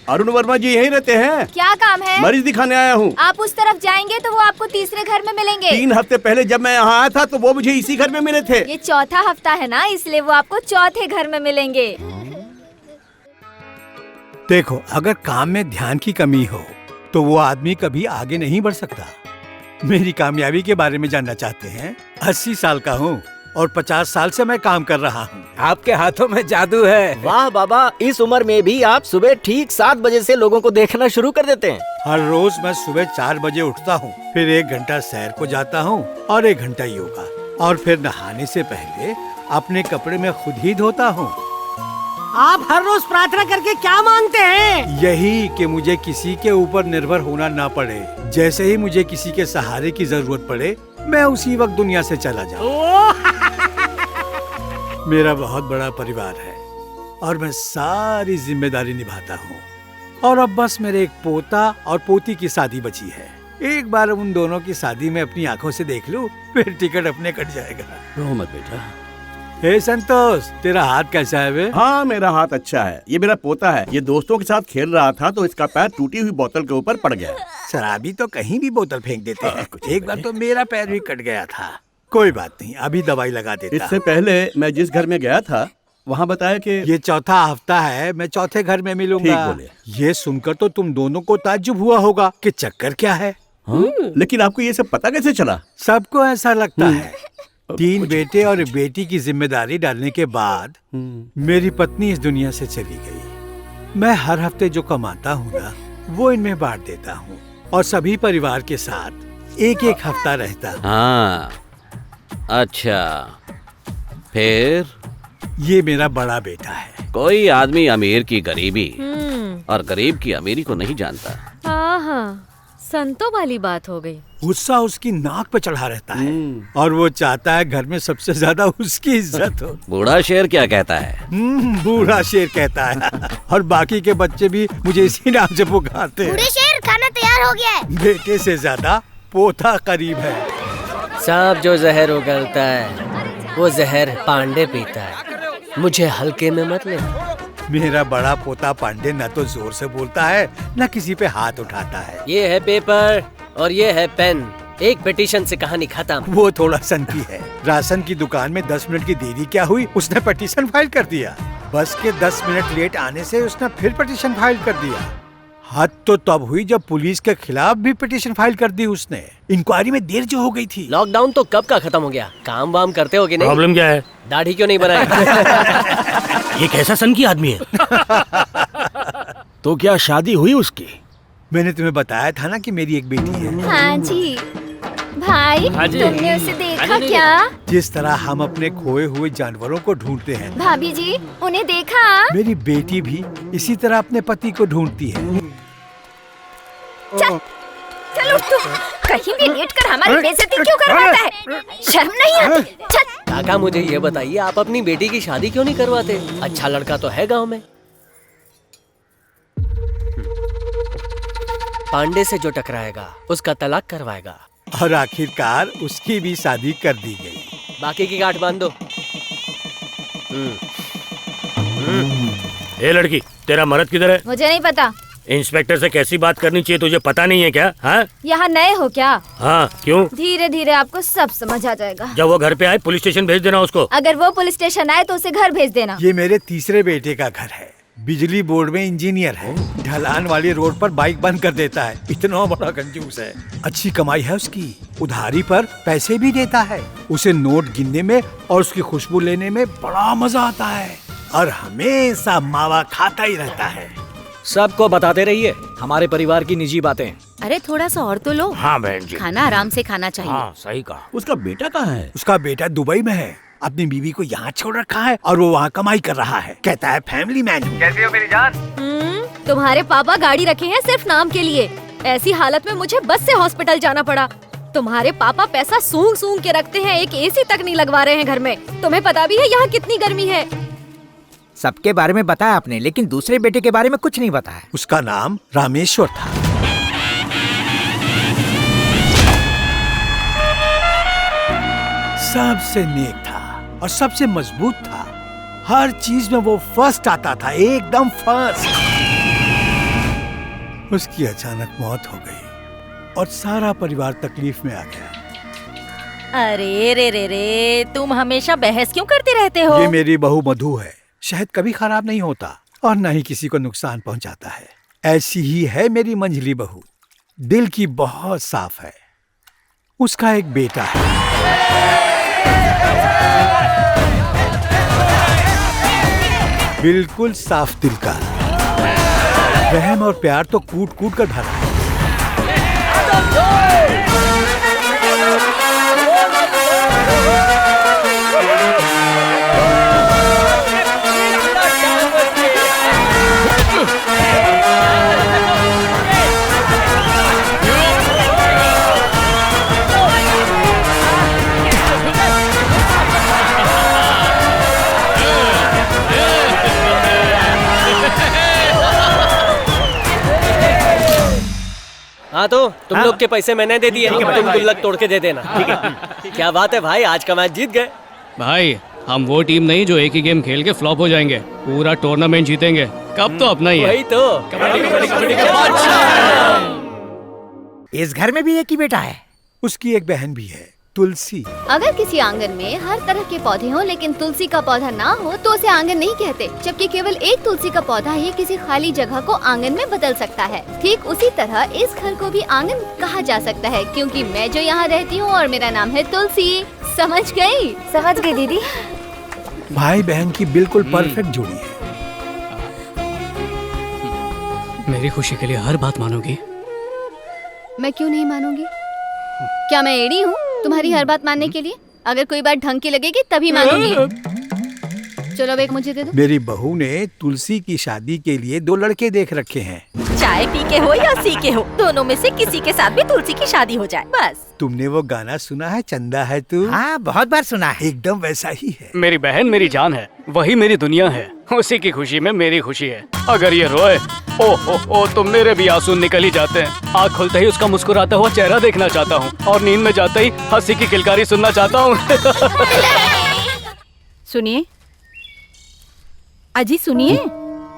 अरुण वर्मा जी यहीं रहते हैं। क्या काम है? मरीज दिखाने आया हूँ। आप उस तरफ जाएंगे तो वो आपको तीसरे घर में मिलेंगे। 3 हफ्ते पहले जब मैं यहाँ आया था तो वो मुझे इसी घर में मिले थे। ये चौथा हफ्ता है ना, इसलिए वो आपको चौथे घर में मिलेंगे। देखो, अगर काम में ध्यान की कमी हो तो वो आदमी कभी आगे नहीं बढ़ सकता। मेरी कामयाबी के बारे में जानना चाहते हैं? 80 साल का हूँ और 50 साल से मैं काम कर रहा हूँ। आपके हाथों में जादू है। वाह बाबा, इस उम्र में भी आप सुबह ठीक 7 बजे से लोगों को देखना शुरू कर देते हैं। हर रोज मैं सुबह 4 बजे उठता हूँ, फिर 1 घंटा सैर को जाता हूँ और 1 घंटा योगा, और फिर नहाने से पहले अपने कपड़े में खुद ही धोता हूँ। आप हर रोज प्रार्थना करके क्या मांगते हैं? यही कि मुझे किसी के ऊपर निर्भर होना ना पड़े। जैसे ही मुझे किसी के सहारे की जरूरत पड़े, मैं उसी वक्त दुनिया से चला जाऊँ। मेरा बहुत बड़ा परिवार है और मैं सारी जिम्मेदारी निभाता हूँ, और अब बस मेरे एक पोता और पोती की शादी बची है। एक बार उन दोनों की शादी में अपनी आंखों से देख लूं, फिर टिकट अपने कट जाएगा। रो मत बेटा। हे संतोष, तेरा हाथ कैसा है बे? हाँ, मेरा हाथ अच्छा है। ये मेरा पोता है। ये दोस्तों के साथ खेल रहा था तो इसका पैर टूटी हुई बोतल के ऊपर पड़ गया। शराबी तो कहीं भी बोतल फेंक देते हैं। एक बार तो मेरा पैर भी कट गया था। कोई बात नहीं, अभी दवाई लगा देता। इससे पहले मैं जिस घर में गया था वहाँ बताया कि ये चौथा हफ्ता है, मैं चौथे घर में मिलूंगा। ठीक बोले। ये सुनकर तो तुम दोनों को ताज्जुब हुआ होगा कि चक्कर क्या है। लेकिन आपको ये सब पता कैसे चला? सबको ऐसा लगता है। 3 बेटे और एक बेटी की जिम्मेदारी डालने के बाद मेरी पत्नी इस दुनिया से चली गई। मैं हर हफ्ते जो कमाता हूँ ना, वो इनमें बांट देता हूँ और सभी परिवार के साथ 1-1 हफ्ता रहता हूँ। हाँ, अच्छा, फिर? ये मेरा बड़ा बेटा है। कोई आदमी अमीर की गरीबी और गरीब की अमीरी को नहीं जानता। हाँ, संतों वाली बात हो गई। गुस्सा उसकी नाक पे चढ़ा रहता है और वो चाहता है घर में सबसे ज्यादा उसकी इज्जत हो। बूढ़ा शेर क्या कहता है? बूढ़ा शेर कहता है, और बाकी के बच्चे भी मुझे इसी नाम से पुकारते हैं। बूढ़े शेर, खाना तैयार हो गया है। बेटे से ज्यादा पोता करीब है। सांप जो जहर उगलता है वो जहर पांडे पीता है। मुझे हल्के में मत ले। मेरा बड़ा पोता पांडे न तो जोर से बोलता है न किसी पे हाथ उठाता है। ये है पेपर और ये है पेन। एक पिटीशन से कहानी खत्म। वो थोड़ा संकी है। राशन की दुकान में 10 मिनट की देरी क्या हुई, उसने पिटीशन फाइल कर दिया। बस के 10 मिनट लेट आने से उसने फिर पिटीशन फाइल कर दिया। हद तो तब हुई जब पुलिस के खिलाफ भी पिटीशन फाइल कर दी उसने। इंक्वायरी में देर जो हो गई थी। लॉकडाउन तो कब का खत्म हो गया? काम वाम करते हो कि नहीं? प्रॉब्लम क्या है? दाढ़ी क्यों नहीं बनाई? ये कैसा सन की आदमी है? तो क्या शादी हुई उसकी? मैंने तुम्हें बताया था ना कि मेरी एक बेटी है। हाँ जी भाई, तुमने उसे देखा क्या? जिस तरह हम अपने खोए हुए जानवरों को ढूंढते हैं, भाभी जी उन्हें देखा? मेरी बेटी भी इसी तरह अपने पति को ढूंढती है। चल चल उठ तू। कहीं भी लेट कर हमारी बेइज्जती क्यों करवाता है? शर्म नहीं आती? चल। काका, मुझे ये बताइए, आप अपनी बेटी की शादी क्यों नहीं करवाते? अच्छा लड़का तो है गांव में। पांडे से जो टकराएगा उसका तलाक करवाएगा। और आखिरकार उसकी भी शादी कर दी गई। बाकी की गांठ बांध दो। ए लड़की, तेरा मर्द किधर है? मुझे नहीं पता। इंस्पेक्टर से कैसी बात करनी चाहिए तुझे पता नहीं है क्या? हाँ, यहाँ नए हो क्या? हाँ, क्यों? धीरे धीरे आपको सब समझ आ जाएगा। जब वो घर पे आए पुलिस स्टेशन भेज देना उसको। अगर वो पुलिस स्टेशन आए तो उसे घर भेज देना। ये मेरे तीसरे बेटे का घर है। बिजली बोर्ड में इंजीनियर है। ढलान वाली रोड पर बाइक बंद कर देता है। इतना बड़ा कंजूस है। अच्छी कमाई है उसकी। उधारी पर पैसे भी देता है। उसे नोट गिनने में और उसकी खुशबू लेने में बड़ा मजा आता है, और हमेशा मावा खाता ही रहता है। सबको बताते रहिए हमारे परिवार की निजी बातें। अरे थोड़ा सा और तो लो। हाँ बहन जी। खाना आराम से खाना चाहिए। हाँ, सही कहा। उसका बेटा कहाँ है? उसका बेटा दुबई में है। अपनी बीवी को यहाँ छोड़ रखा है और वो वहाँ कमाई कर रहा है। कहता है फैमिली मैन हूँ। कैसी हो मेरी जान? तुम्हारे पापा गाड़ी रखे हैं सिर्फ नाम के लिए। ऐसी हालत में मुझे बस से हॉस्पिटल जाना पड़ा। तुम्हारे पापा पैसा सूंघ सूंघ के रखते हैं, एक एसी तक नहीं लगवा रहे हैं घर में। तुम्हें पता भी है यहाँ कितनी गर्मी है। सबके बारे में बताया आपने, लेकिन दूसरे बेटे के बारे में कुछ नहीं बताया। उसका नाम रामेश्वर था। सबसे नेक था और सबसे मजबूत था। हर चीज में वो फर्स्ट आता था, एकदम फर्स्ट। उसकी अचानक मौत हो गई और सारा परिवार तकलीफ में आ गया। अरे रे रे रे, तुम हमेशा बहस क्यों करते रहते हो? ये मेरी बहू मधु है। शहद कभी खराब नहीं होता और न ही किसी को नुकसान पहुंचाता है। ऐसी ही है मेरी मंझली बहू, दिल की बहुत साफ है। उसका एक बेटा है। बिल्कुल साफ दिल का। रहम और प्यार तो कूट कूट कर भरा है। हाँ तो तुम लोग के पैसे मैंने दे दिए, तुम गुल्लक तोड़ के दे देना। ठीक है? क्या बात है भाई, आज का मैच जीत गए। भाई हम वो टीम नहीं जो एक ही गेम खेल के फ्लॉप हो जाएंगे, पूरा टूर्नामेंट जीतेंगे। कब तो अपना ही है। वही तो। इस घर में भी एक ही बेटा है। उसकी एक बहन भी है, तुलसी। अगर किसी आंगन में हर तरह के पौधे हों लेकिन तुलसी का पौधा ना हो तो उसे आंगन नहीं कहते, जबकि केवल एक तुलसी का पौधा ही किसी खाली जगह को आंगन में बदल सकता है। ठीक उसी तरह इस घर को भी आंगन कहा जा सकता है, क्योंकि मैं जो यहाँ रहती हूँ और मेरा नाम है तुलसी। समझ गई? समझ गई दीदी। भाई बहन की बिल्कुल परफेक्ट जोड़ी है। मेरी खुशी के लिए हर बात मानोगी? मैं क्यों नहीं मानूंगी? क्या मैं एड़ी हूँ तुम्हारी हर बात मानने के लिए? अगर कोई बात ढंग की लगेगी तभी मानूंगी। चलो अब एक मुझे दे दो। मेरी बहू ने तुलसी की शादी के लिए 2 लड़के देख रखे हैं। चाय पी के हो या सी के हो, दोनों में से किसी के साथ भी तुलसी की शादी हो जाए बस। तुमने वो गाना सुना है, चंदा है तू? हाँ, बहुत बार सुना है। एकदम वैसा ही है। मेरी बहन मेरी जान है, वही मेरी दुनिया है। उसी की खुशी में मेरी खुशी है। अगर ये रोए ओ तो मेरे भी आंसू निकल ही जाते हैं। आँख खुलते ही उसका मुस्कुराता हुआ चेहरा देखना चाहता हूँ और नींद में जाते ही हंसी की किलकारी सुनना चाहता हूँ। सुनिए अजी, सुनिए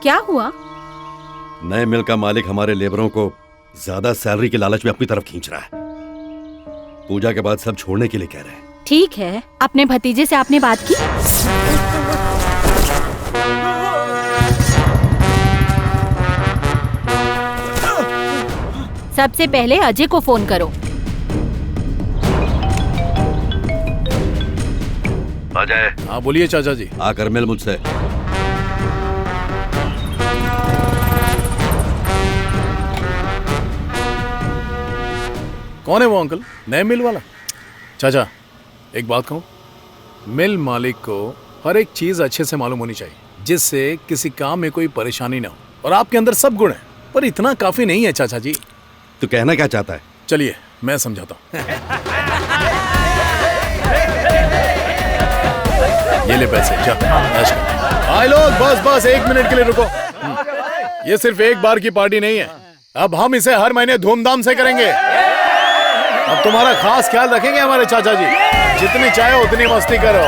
क्या हुआ? नए मिल का मालिक हमारे लेबरों को ज्यादा सैलरी के लालच में अपनी तरफ खींच रहा है। पूजा के बाद सब छोड़ने के लिए कह रहे हैं। ठीक है, अपने भतीजे से आपने बात की? सबसे पहले अजय को फोन करो। अजय। हाँ बोलिए चाचा जी। आकर मिल मुझसे। कौन है वो अंकल? नए मिल वाला? चाचा एक बात कहूँ, मिल मालिक को हर एक चीज अच्छे से मालूम होनी चाहिए, जिससे किसी काम में कोई परेशानी ना हो। और आपके अंदर सब गुण है, पर इतना काफी नहीं है चाचा जी। तो कहना क्या चाहता है? चलिए मैं समझाता हूँ। ये ले पैसे, जा ऐश कर। आए लोग, बस 1 मिनट के लिए रुको। ये सिर्फ एक बार की पार्टी नहीं है, अब हम इसे हर महीने धूमधाम से करेंगे। अब तुम्हारा खास ख्याल रखेंगे हमारे चाचा जी। जितनी चाहे उतनी मस्ती करो।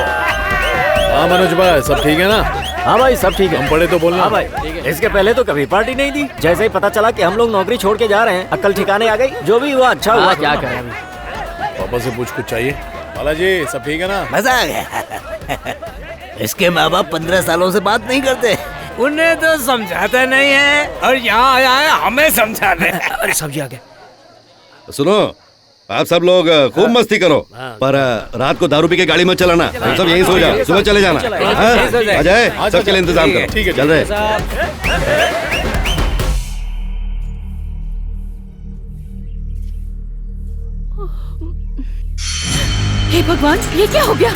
हाँ मनोज भाई, सब ठीक है ना? हाँ भाई सब ठीक है। हम पढ़े तो बोलना। हाँ भाई, इसके पहले तो कभी पार्टी नहीं दी। जैसे ही पता चला कि हम लोग नौकरी छोड़ के जा रहे हैं, अक्ल ठिकाने आ गई। जो भी हुआ अच्छा हुआ। क्या करें अभी? पापा से पूछ, कुछ चाहिए? बालाजी सब ठीक है ना? मजा आ गया। इसके माँ बाप 15 सालों से बात नहीं करते। उन्हें तो समझाते नहीं है और यहाँ आया है हमें समझाने। अरे सब्जी आ गया। सुनो, आप सब लोग खूब मस्ती करो, पर रात को दारू पी के गाड़ी मत चलाना। तुम सब यहीं सो जाओ, सुबह चले जाना। अजय, सबके लिए इंतजाम करो। ठीक है, चल रहे। हे भगवान, ये क्या हो गया?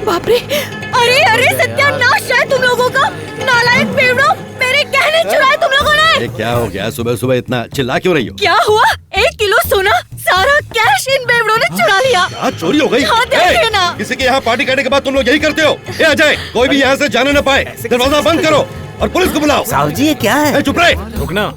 बाप रे! अरे सत्यानाश है तुम लोगों का। नालायक बेवड़ों, मेरे गहने चुराए तुम लोगों ने। ये क्या हो गया? सुबह सुबह इतना चिल्ला क्यों रही हो? क्या हुआ? 1 किलो सोना, सारा कैश इन बेवड़ों ने चुरा लिया। क्या चोरी हो गई? हाँ, देखिए ना। किसी के यहाँ पार्टी करने के बाद तुम लोग यही करते हो? ए अजय, कोई भी यहाँ से जाने न पाए, दरवाजा बंद करो और पुलिस को बुलाओ। साहब जी ये क्या है? चुप रहे। रुकना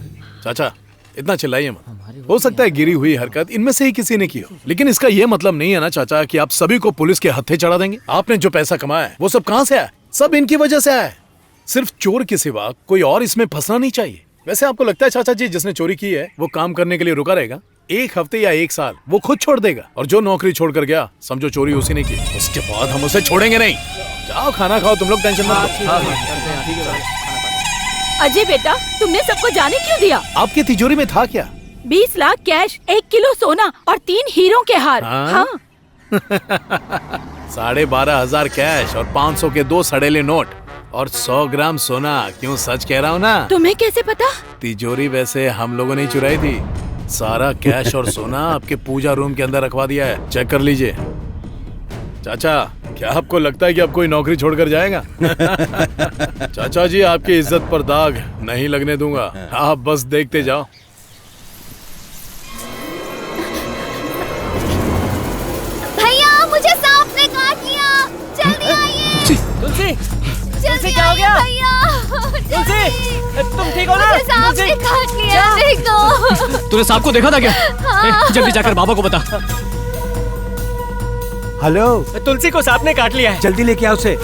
चाचा, इतना चिल्लाइए मत। हो सकता है गिरी हुई हरकत इनमें से ही किसी ने की हो, लेकिन इसका ये मतलब नहीं है ना चाचा कि आप सभी को पुलिस के हत्थे चढ़ा देंगे। आपने जो पैसा कमाया है वो सब कहाँ से आया? सब इनकी वजह से आया है। सिर्फ चोर के सिवा कोई और इसमें फंसना नहीं चाहिए। वैसे आपको लगता है चाचा जी जिसने चोरी की है वो काम करने के लिए रुका रहेगा? 1 हफ्ते या 1 साल वो खुद छोड़ देगा, और जो नौकरी छोड़कर गया समझो चोरी उसी ने की, उसके बाद हम उसे छोड़ेंगे नहीं। जाओ खाना खाओ तुम लोग, टेंशन मत लो। अजय बेटा, तुमने सबको जाने क्यों दिया? आपकी तिजोरी में था क्या? 20 लाख कैश, 1 किलो सोना और 3 हीरों के हार। हाँ। 12,500 कैश और 500 के 2 सड़ेले नोट और 100 ग्राम सोना। क्यों सच कह रहा हूँ ना? तुम्हें कैसे पता? तिजोरी वैसे हम लोगों ने चुराई थी। सारा कैश और सोना आपके पूजा रूम के अंदर रखवा दिया है, चेक कर लीजिए। चाचा, क्या आपको लगता है कि अब कोई नौकरी छोड़कर जाएगा? चाचा जी, आपकी इज्जत पर दाग नहीं लगने दूंगा, आप बस देखते जाओ। भैया, मुझे सांप ने काट लिया, जल्दी आइए। तुलसी, जल्दी क्या हो गया? भैया, तुलसी, तुम ठीक हो ना? मुझे सांप ने काट लिया, देखो। तूने सांप को देखा था क्या? जल्दी जाकर बाबा को बता। हेलो, तुलसी को सांप ने काट लिया है। जल्दी लेके आओ उसे।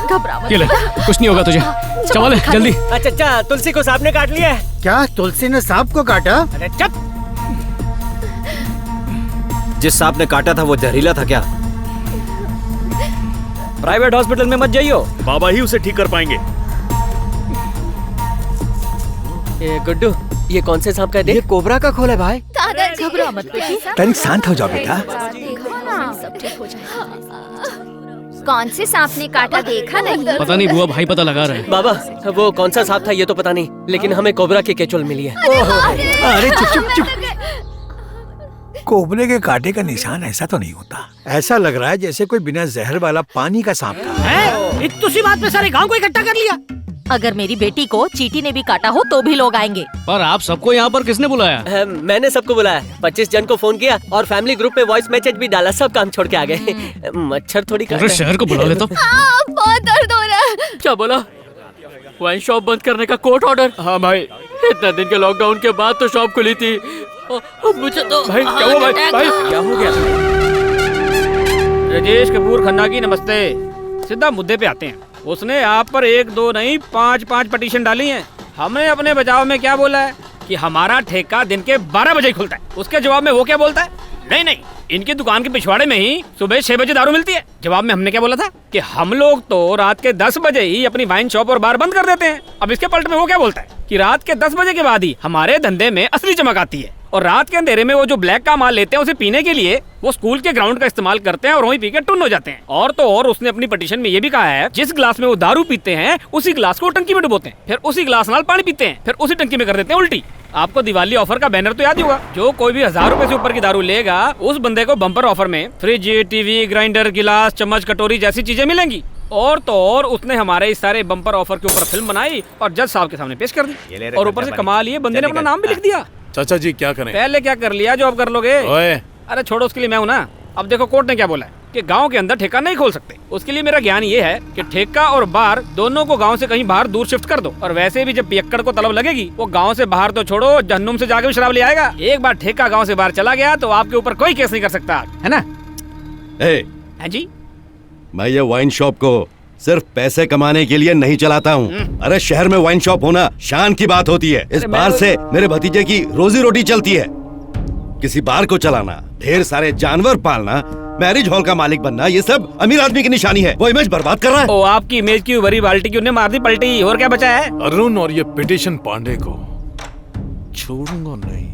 घबरा मत। ये ले, कुछ नहीं होगा तुझे। चल जल्दी। अच्छा, तुलसी को सांप ने काट लिया है। क्या तुलसी ने सांप को काटा? अरे चुप! जिस सांप ने काटा था वो जहरीला था क्या? प्राइवेट हॉस्पिटल में मत जाइयो, बाबा ही उसे ठीक कर पाएंगे। ये गुड्डू, ये कौन से सांप का है? ये कोबरा का खोल है भाई। दादाजी, घबरा मत बेटी। तनिक शांत हो जाओ बेटा। सब ठीक हो जाएगा। कौन से सांप ने काटा देखा नहीं? पता नहीं बुआ, भाई पता लगा रहे हैं। बाबा, वो कौन सा सांप था ये तो पता नहीं, लेकिन हमें कोबरा की केचुल मिली है। अरे चुप चुप चुप। कोबरे के कांटे का निशान ऐसा तो नहीं होता। ऐसा लग रहा है जैसे कोई बिना जहर वाला पानी का सांप था। इतनी बात पे सारे गांव को इकट्ठा कर लिया। अगर मेरी बेटी को चींटी ने भी काटा हो तो भी लोग आएंगे। पर आप सबको यहाँ पर किसने बुलाया? मैंने सबको बुलाया, 25 जन को फोन किया और फैमिली ग्रुप पे वॉइस मैसेज भी डाला, सब काम छोड़ के आ गए। मच्छर थोड़ी पूरे शहर को बुला लेता। बहुत दर्द हो रहा है। क्या बोला? वाइन शॉप बंद करने का कोर्ट ऑर्डर? हाँ भाई, इतना दिन के लॉकडाउन के बाद तो शॉप खुली थी। मुझे तो भाई क्या हुआ? भाई क्या हो गया? राजेश कपूर खन्ना की नमस्ते। सीधा मुद्दे पे आते हैं। उसने आप पर 1 2 नहीं 5 पटिशन डाली हैं। हमने अपने बचाव में क्या बोला है कि हमारा ठेका दिन के 12 बजे खुलता है। उसके जवाब में वो क्या बोलता है, नहीं इनकी दुकान के पिछवाड़े में ही सुबह 6 बजे दारू मिलती है। जवाब में हमने क्या बोला था कि हम लोग तो रात के 10 बजे ही अपनी वाइन शॉप और बार बंद कर देते हैं। अब इसके पलट में वो क्या बोलता है कि रात के 10 बजे के बाद ही हमारे धंधे में असली चमक आती है, और रात के अंधेरे में वो जो ब्लैक का माल लेते हैं उसे पीने के लिए वो स्कूल के ग्राउंड का इस्तेमाल करते हैं और वहीं पी के टुन हो जाते हैं। और तो और उसने अपनी पटिशन में ये भी कहा है जिस ग्लास में वो दारू पीते हैं उसी ग्लास को टंकी में डुबोते हैं, फिर उसी ग्लास नाल पानी पीते हैं, फिर उसी टंकी में कर देते हैं उल्टी। आपको दिवाली ऑफर का बैनर तो याद ही होगा। जो कोई भी 1000 रुपए से ऊपर की दारू लेगा उस बंदे को बम्पर ऑफर में फ्रिज, टीवी, ग्राइंडर, गिलास, चम्मच, कटोरी जैसी चीजें मिलेंगी। और तो और उसने हमारे इस सारे बम्पर ऑफर के ऊपर फिल्म बनाई और जज साहब के सामने पेश कर दी, और ऊपर से कमाल ये बंदे ने अपना नाम भी लिख दिया। चाचा जी क्या करें? पहले क्या कर लिया जो अब कर लोगे? अरे छोड़ो, उसके लिए मैं हूँ ना। अब देखो कोर्ट ने क्या बोला है कि गांव के अंदर ठेका नहीं खोल सकते। उसके लिए मेरा ज्ञान ये है कि ठेका और बार दोनों को गांव से कहीं बाहर दूर शिफ्ट कर दो। और वैसे भी जब पियक्कड़ को तलब लगेगी वो गांव से बाहर तो छोड़ो, जहन्नुम से जाके भी शराब ले आएगा। एक बार ठेका गांव से बाहर चला गया तो आपके ऊपर कोई केस नहीं कर सकता, है ना? हाँ जी, मैं ये वाइन शॉप को सिर्फ पैसे कमाने के लिए नहीं चलाता हूँ। अरे शहर में वाइन शॉप होना शान की बात होती है। इस बार से मेरे भतीजे की रोजी रोटी चलती है। किसी बार को चलाना, ढेर सारे जानवर पालना, मैरिज हॉल का मालिक बनना, ये सब अमीर आदमी की निशानी है। वो इमेज बर्बाद कर रहा है। ओ, आपकी इमेज की भरी बाल्टी की उन्हें मार दी पलटी, और क्या बचा है? अरुण और ये पिटिशन पांडे को छोड़ूंगा नहीं।